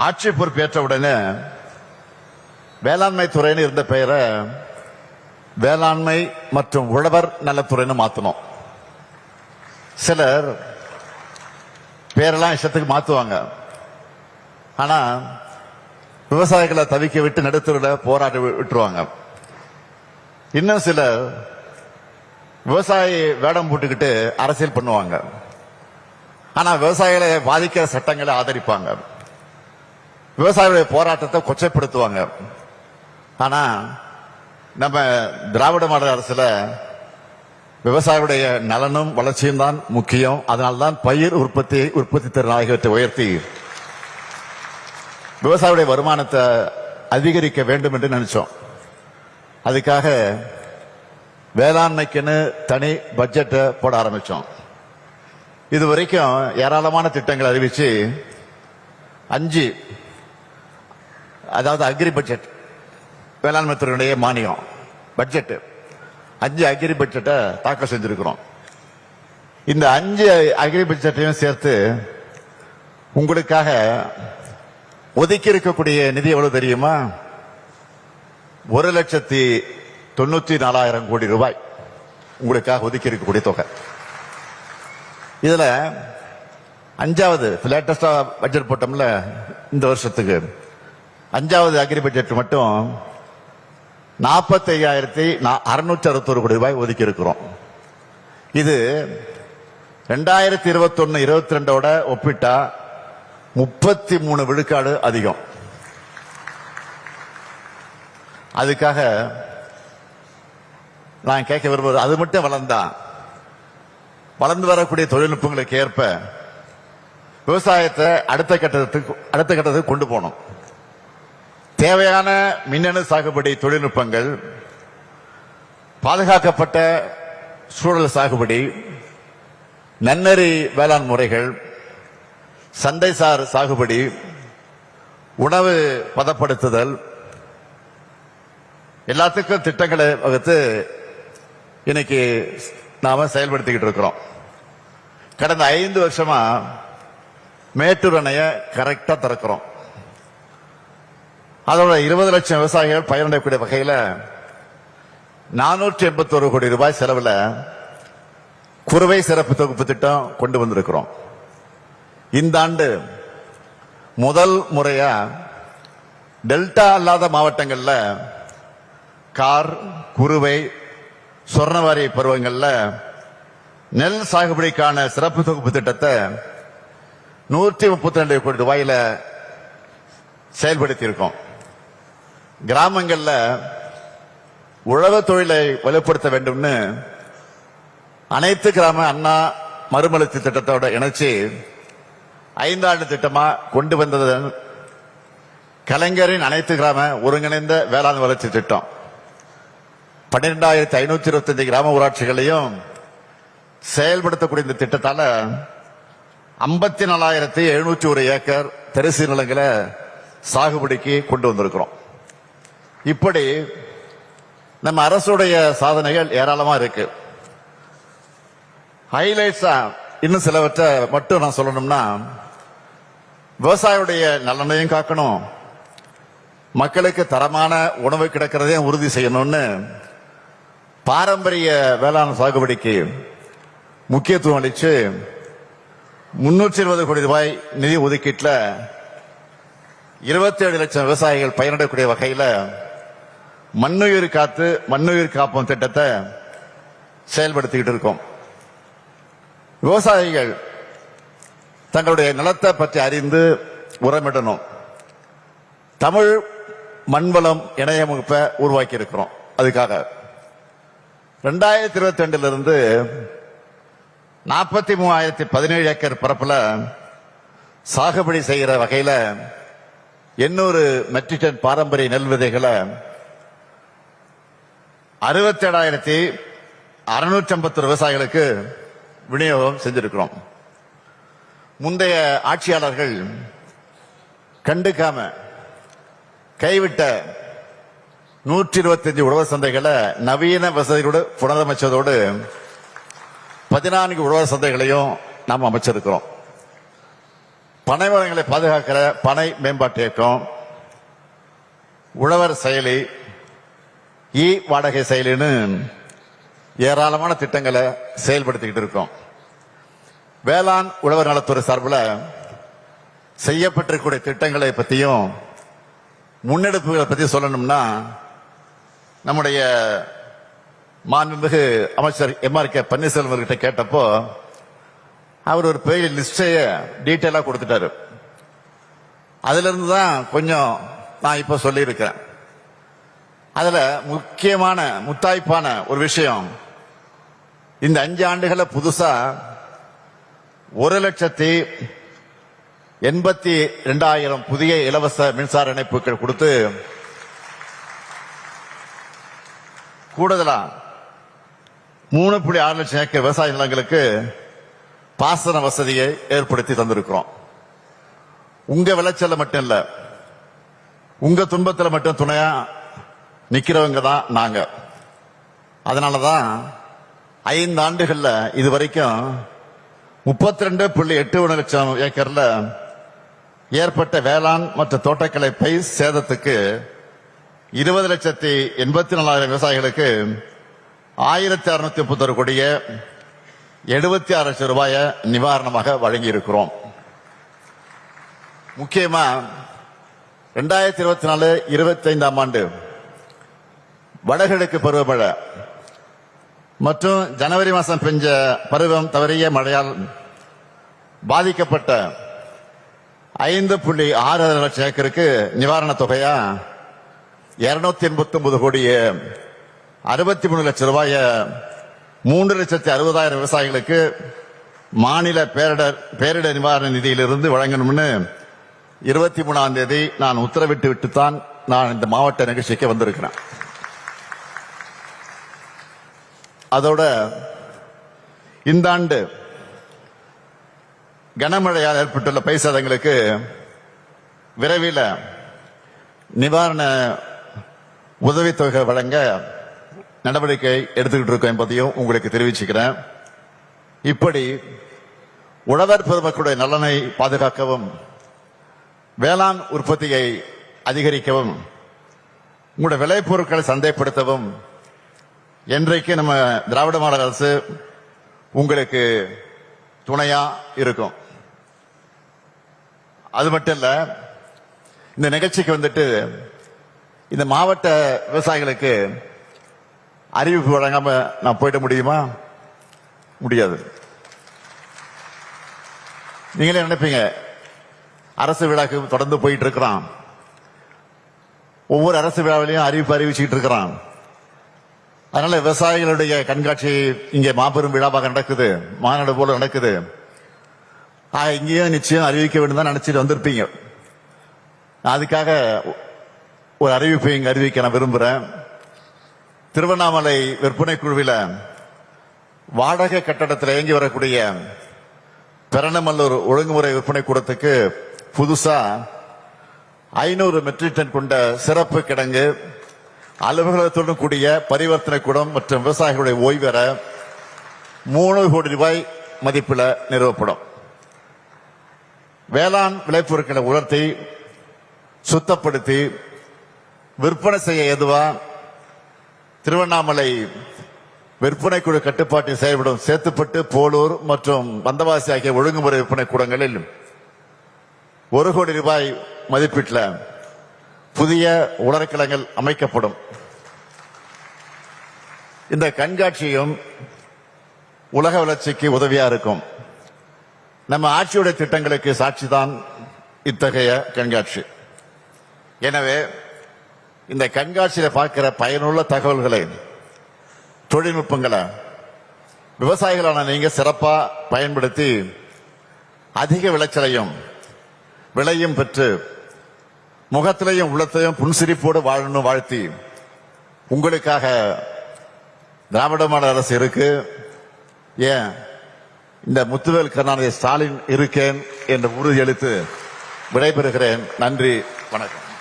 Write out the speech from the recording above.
ஆட்சி பொறுப்பேற்ற உடனே வேளாண்மை துறைன்னு இருந்த பெயரை வேளாண்மை மற்றும் உழவர் நலத்துறைன்னு மாத்தணும். சிலர் பேரெல்லாம் இஷ்டத்துக்கு மாத்துவாங்க. ஆனா விவசாயிகளை தவிக்க விட்டு நடுத்தூரில் போராடி விட்டுருவாங்க. இன்னும் சிலர் விவசாயி வேடம் போட்டுக்கிட்டு அரசியல் பண்ணுவாங்க. ஆனா விவசாயிகளை பாதிக்கிற சட்டங்களை ஆதரிப்பாங்க. விவசாயிகளுடைய போராட்டத்தை கொச்சைப்படுத்துவாங்க. ஆனா நம்ம திராவிட மாடல் அரசுல விவசாயிகளுடைய நலனும் வளர்ச்சியும் தான் முக்கியம். அதனால்தான் பயிர் உற்பத்தி திறன் ஆகியவற்றை உயர்த்தி விவசாயிகளுடைய வருமானத்தை அதிகரிக்க வேண்டும் என்று நினைச்சோம். அதுக்காக வேளாண்மைக்குன்னு தனி பட்ஜெட்டை போட ஆரம்பிச்சோம். இதுவரைக்கும் ஏராளமான திட்டங்கள் அறிவிச்சு 5, அதாவது அக்ரி பட்ஜெட், வேளாண்மை துறையுடைய மானியம் பட்ஜெட் 5 அக்ரி பட்ஜெட்டை தாக்கல் செஞ்சிருக்கிறோம். இந்த 5 அக்ரி பட்ஜெட்டையும் சேர்த்து உங்களுக்காக ஒதுக்கி இருக்கக்கூடிய நிதி எவ்வளவு தெரியுமா? 1,94,000 கோடி ரூபாய் உங்களுக்காக ஒதுக்கி இருக்கக்கூடிய தொகை. இதுல 5வது லேட்டஸ்டா பட்ஜெட் போட்டோம்ல, இந்த வருஷத்துக்கு 5வது அக்ரி பட்ஜெட் மட்டும் 45,661 கோடி ரூபாய் ஒதுக்கி இருக்கிறோம். இது 2021-22 ஒப்பிட்டா 33 விழுக்காடு அதிகம். அதுக்காக நான் கேட்க விரும்புவது, அது மட்டும் வளர்ந்து வரக்கூடிய தொழில்நுட்பங்களுக்கு ஏற்ப விவசாயத்தை அடுத்த கட்டத்துக்கு கொண்டு போகணும். தேவையான மின்னணு சாகுபடி தொழில்நுட்பங்கள், பாதுகாக்கப்பட்ட சூழல் சாகுபடி, நன்னெறி வேளாண் முறைகள், சந்தைசார் சாகுபடி, உணவு பதப்படுத்துதல், எல்லாத்துக்கும் திட்டங்களை வகுத்து இன்னைக்கு நாம செயல்படுத்திக்கிட்டு இருக்கிறோம். கடந்த 5 வருஷமா மேட்டூர் அணைய கரெக்டா திறக்கிறோம். அதோட 20 லட்சம் விவசாயிகள் பயனடையக்கூடிய வகையில் 481 கோடி ரூபாய் செலவில் குறுவை சிறப்பு தொகுப்பு திட்டம் கொண்டு வந்திருக்கிறோம். இந்த ஆண்டு முதல் முறையா டெல்டா அல்லாத மாவட்டங்கள்ல கார், குறுவை, சொர்ணவாரி பருவங்கள்ல நெல் சாகுபடிக்கான சிறப்பு தொகுப்பு திட்டத்தை 132 கோடி ரூபாயில செயல்படுத்தி இருக்கோம். கிராமங்கள்ல உழவு தொழிலை வலுப்படுத்த வேண்டும்னு அனைத்து கிராம அண்ணா மறுமலர்ச்சி திட்டத்தோட இணைச்சு 5 ஆண்டு திட்டமா கொண்டு வந்தது கலைஞரின் அனைத்து கிராம ஒருங்கிணைந்த வேளாண் வளர்ச்சி திட்டம். 12,525 கிராம ஊராட்சிகளையும் செயல்படுத்தக்கூடிய இந்த திட்டத்தால 54,701 ஏக்கர் தரிசு நிலங்களை சாகுபடிக்கு கொண்டு வந்திருக்கிறோம். இப்படி நம்ம அரசுடைய சாதனைகள் ஏராளமா இருக்கு. ஹைலைட்ஸா இன்னும் சிலவற்றை மட்டும் நான் சொல்லணும்னா, விவசாயியுடைய நலனையும் காக்கணும், மக்களுக்கு தரமான உணவு கிடைக்கிறதையும் உறுதி செய்யணும்னு பாரம்பரிய வேளாண் சாகுபடிக்கு முக்கியத்துவம் அளிச்சு 320 கோடி ரூபாய் நிதி ஒதுக்கீட்டில் 27 லட்சம் விவசாயிகள் பயனடையக்கூடிய வகையில் மண்ணுயிர் காத்து மண்ணுயிர் காப்போம் திட்டத்தை செயல்படுத்திக்கிட்டு இருக்கோம். விவசாயிகள் தங்களுடைய நிலத்தை பற்றி அறிந்து உரமிடணும். தமிழ் மண்வளம் இணைய முகப்பை உருவாக்கி இருக்கிறோம். அதுக்காக 2022 இருந்து 43,017 ஏக்கர் பரப்புல சாகுபடி செய்கிற வகையில 800 மெட்ரிக் டன் பாரம்பரிய நெல் விதைகளை 67,651 விவசாயிகளுக்கு விநியோகம் செஞ்சிருக்கிறோம். முந்தைய ஆட்சியாளர்கள் கண்டுக்காம கைவிட்ட 125 உழவர் சந்தைகளை நவீன வசதியோடு புனரமைச்சதோடு 14 உழவர் சந்தைகளையும் நாம் அமைச்சிருக்கிறோம். பனை மரங்களை பாதுகாக்கிற பனை மேம்பாட்டு இயக்கம், உழவர் செயலி, வாடகை செயலின்னு ஏராளமான திட்டங்களை செயல்படுத்திக்கிட்டு இருக்கோம். வேளாண் உழவர் நலத்துறை சார்பில் செய்யப்பட்டிருக்கக்கூடிய திட்டங்களை பற்றியும் முன்னெடுப்புகளை பற்றி சொல்லணும்னா நம்முடைய மாண்புமிகு அமைச்சர் MRK பன்னீர்செல்வம் அவர்கிட்ட கேட்டப்போ அவர் ஒரு பெரிய லிஸ்டைய டீட்டெயிலாக கொடுத்துட்டாரு. அதுல இருந்து தான் கொஞ்சம் நான் இப்ப சொல்லியிருக்கேன். அதுல முக்கியமான முத்தாய்ப்பான ஒரு விஷயம், இந்த 5 ஆண்டுகள புதுசா 1,82,000 புதிய இலவச மின்சார இணைப்புகள் கொடுத்து கூடுதலா 3.6 லட்சம் ஏக்கர் விவசாய நிலங்களுக்கு பாசன வசதியை ஏற்படுத்தி தந்திருக்கிறோம். உங்க விளைச்சல மட்டும் இல்ல, உங்க துன்பத்தில் மட்டும் துணையா நிக்கிறவங்க தான் நாங்க. அதனாலதான் 5 ஆண்டுகள்ல இதுவரைக்கும் 32.81 லட்சம் ஏக்கர்ல ஏற்பட்ட வேளாண் மற்றும் தோட்டக்கலை பயிர் சேதத்துக்கு 20,84,000 விவசாயிகளுக்கு 1,631 கோடியே 76 லட்சம் ரூபாயை நிவாரணமாக வழங்கி இருக்கிறோம். முக்கியமா 2024-25 ஆண்டு வடகிழக்கு பருவமழை மற்றும் ஜனவரி மாதம் பெஞ்ச பருவம் தவறிய மழையால் பாதிக்கப்பட்ட 5.6 லட்சம் ஏக்கருக்கு நிவாரண தொகையா 289 கோடியே 63 லட்சம் ரூபாயை 3,60,000 விவசாயிகளுக்கு மாநில பேரிடர் நிவாரண நிதியிலிருந்து வழங்கணும்னு 23ஆம் தேதி நான் உத்தரவிட்டுத்தான் நான் இந்த மாவட்ட நிகழ்ச்சிக்கு வந்திருக்கிறேன். அதோட இந்த ஆண்டு கனமழையால் ஏற்பட்டுள்ள பயிர் சேதங்களுக்கு விரைவில் நிவாரண உதவித்தொகை வழங்க நடவடிக்கை எடுத்துக்கிட்டு இருக்கோம் என்பதையும் உங்களுக்கு தெரிவிச்சுக்கிறேன். இப்படி உழவர் பெருமக்களுடைய நலனை பாதுகாக்கவும் வேளாண் உற்பத்தியை அதிகரிக்கவும் உங்களுடைய விளைபொருட்களை சந்தைப்படுத்தவும் என்றைக்கு நம்ம திராவிட மாடல் அரசு உங்களுக்கு துணையா இருக்கும். அது மட்டும் இல்ல, இந்த நிகழ்ச்சிக்கு வந்துட்டு இந்த மாவட்ட விவசாயிகளுக்கு அறிவிப்பு வழங்காம நான் போயிட முடியுமா? முடியாது. நீங்களே நினைப்பீங்க, அரசு விழாக்கு தொடர்ந்து போயிட்டு இருக்கிறான், ஒவ்வொரு அரசு விழாவிலையும் அறிவிச்சுக்கிட்டு இருக்கிறான். அதனால விவசாயிகளுடைய கண்காட்சி இங்கே மாபெரும் விழாவாக நடக்குது, மாநாடு போல நடக்குது. இங்கேயும் நிச்சயம் அறிவிக்க வேண்டும் தான் நினைச்சிட்டு வந்திருப்பீங்க. அதுக்காக ஒரு அறிவிப்பை இங்க அறிவிக்க நான் விரும்புறேன். திருவண்ணாமலை விற்பனை குழுவில் வாடகை கட்டடத்தில் இயங்கி வரக்கூடிய பெரணமல்லூர் ஒழுங்குமுறை விற்பனை கூடத்துக்கு புதுசா 500 மெட்ரிக் டன் கொண்ட சிறப்பு கிடங்கு, அலுவலகத்துடன் கூடிய பரிவர்த்தனை கூடம் மற்றும் விவசாயிகளுடைய ஓய்வெற 3 கோடி ரூபாய் மதிப்பில் நிறுவப்படும். வேளாண் விளைபொருட்களை உலர்த்தி சுத்தப்படுத்தி விற்பனை செய்ய ஏதுவா திருவண்ணாமலை விற்பனை குழு கட்டுப்பாட்டில் செயல்படும் சேத்துப்பட்டு, போலூர் மற்றும் வந்தவாசி ஆகிய ஒழுங்குமுறை விற்பனை கூடங்களில் 1 கோடி ரூபாய் மதிப்பீட்டில் புதிய உலர்கிழங்கள் அமைக்கப்படும். இந்த கண்காட்சியும் உலக வளர்ச்சிக்கு உதவியா இருக்கும். நம்ம ஆட்சியுடைய திட்டங்களுக்கு சாட்சிதான் இத்தகைய கண்காட்சி. எனவே இந்த கண்காட்சியில பார்க்கிற பயனுள்ள தகவல்களை, தொழில்நுட்பங்களை விவசாயிகளான நீங்க சிறப்பா பயன்படுத்தி அதிக விளைச்சலையும் விலையும் பெற்று முகத்திலையும் உள்ளத்தையும் புன்சிரிப்போடு வாழணும் வாழ்த்தி உங்களுக்காக திராவிட மாடல் அரசு இருக்கு, ஏன் இந்த முத்துவேல் கருணாநிதி ஸ்டாலின் இருக்கேன் என்ற உறுதியளித்து விடைபெறுகிறேன். நன்றி, வணக்கம்.